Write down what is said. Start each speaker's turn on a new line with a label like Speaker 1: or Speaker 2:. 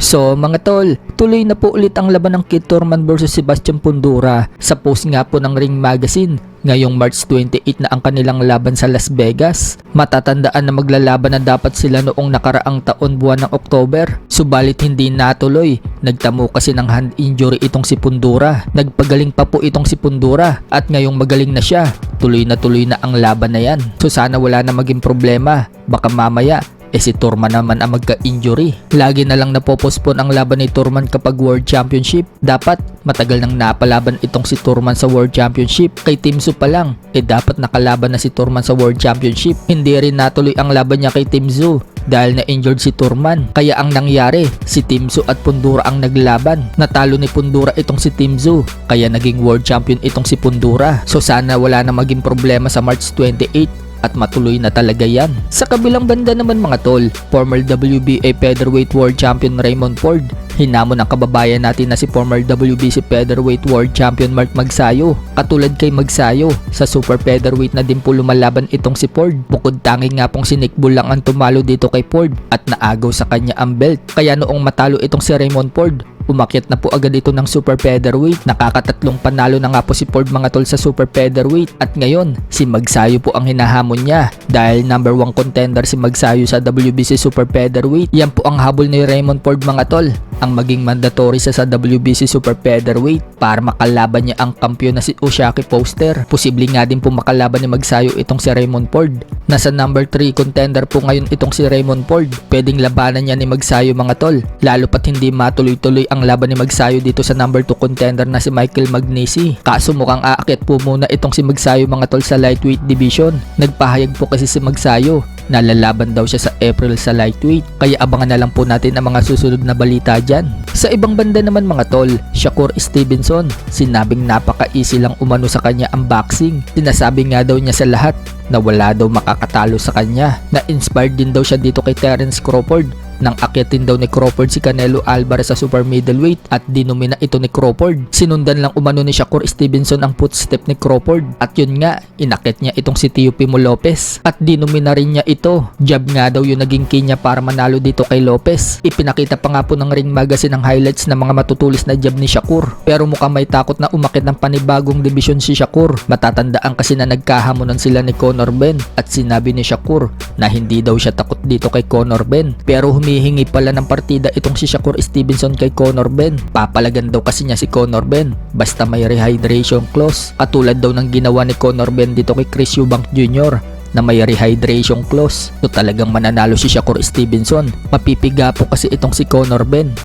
Speaker 1: So mga tol, tuloy na po ulit ang laban ng Kid Thurman versus Sebastian Fundora sa post nga po ng Ring Magazine. Ngayong March 28 na ang kanilang laban sa Las Vegas. Matatandaan na maglalaban na dapat sila noong nakaraang taon buwan ng October. Subalit hindi natuloy. Nagtamo kasi ng hand injury itong si Fundora. Nagpagaling pa po itong si Fundora at ngayong magaling na siya. Tuloy na ang laban na yan. So sana wala na maging problema. Baka mamaya si Thurman naman ang magka-injury. Lagi na lang napopospon ang laban ni Thurman kapag World Championship. Dapat matagal nang napalaban itong si Thurman sa World Championship. Kay Tim Tszyu pa lang, dapat nakalaban na si Thurman sa World Championship. Hindi rin natuloy ang laban niya kay Tim Tszyu dahil na-injured si Thurman. Kaya ang nangyari, si Tim Tszyu at Fundora ang naglaban. Natalo ni Fundora itong si Tim Tszyu, kaya naging World Champion itong si Fundora. So sana wala na maging problema sa March 28 at matuloy na talaga yan. Sa kabilang banda naman mga tol, former WBA Featherweight World Champion Raymond Ford hinamon ang kababayan natin na si former WBC Featherweight World Champion Mark Magsayo. Katulad kay Magsayo, sa Super Featherweight na din po lumalaban itong si Ford. Bukod tanging nga pong si Nick Bull lang ang tumalo dito kay Ford at naagaw sa kanya ang belt. Kaya noong matalo itong si Raymond Ford, umakyat na po agad ito ng Super Featherweight. Nakakatatlong panalo na nga po si Ford mga tol sa Super Featherweight. At ngayon, si Magsayo po ang hinahamon niya. Dahil number 1 contender si Magsayo sa WBC Super Featherweight. Yan po ang habol ni Raymond Ford mga tol. Ang maging mandatory sa WBC Super Featherweight para makalaban niya ang kampiyon na si Oshaki Foster. Posible nga din po makalaban ni Magsayo itong si Raymond Ford. Nasa number 3 contender po ngayon itong si Raymond Ford. Pwedeng labanan niya ni Magsayo mga tol. Lalo pat hindi matuloy-tuloy ang laban ni Magsayo dito sa number 2 contender na si Michael Magnesi. Kaso mukhang aakyat po muna itong si Magsayo mga tol sa lightweight division. Nagpahayag po kasi si Magsayo na lalaban daw siya sa April sa lightweight. Kaya abangan na lang po natin ang mga susunod na balita dyan. Sa ibang banda naman mga tol, Shakur Stevenson, sinabing napaka-easy lang umano sa kanya ang boxing. Sinasabi nga daw niya sa lahat na wala daw makakatalo sa kanya. Na-inspired din daw siya dito kay Terence Crawford nang akyatin daw ni Crawford si Canelo Alvarez sa super middleweight at dinumina ito ni Crawford. Sinundan lang umano ni Shakur Stevenson ang footstep ni Crawford at yun nga, inakyat niya itong si Teofimo Lopez at dinumina rin niya ito. Jab nga daw yung naging key niya para manalo dito kay Lopez. Ipinakita pa nga po ng Ring Magazine ang highlights ng mga matutulis na jab ni Shakur. Pero mukhang may takot na umakyat ng panibagong division si Shakur. Matatandaan kasi na nagkahamunan sila ni Conor Benn at sinabi ni Shakur na hindi daw siya takot dito kay Conor Benn. Pero humihingi pala ng partida itong si Shakur Stevenson kay Conor Benn. Papalagan daw kasi niya si Conor Benn basta may rehydration clause. Katulad daw ng ginawa ni Conor Benn dito kay Chris Eubank Jr. na may rehydration clause. So talagang mananalo si Shakur Stevenson. Mapipiga po kasi itong si Conor Benn.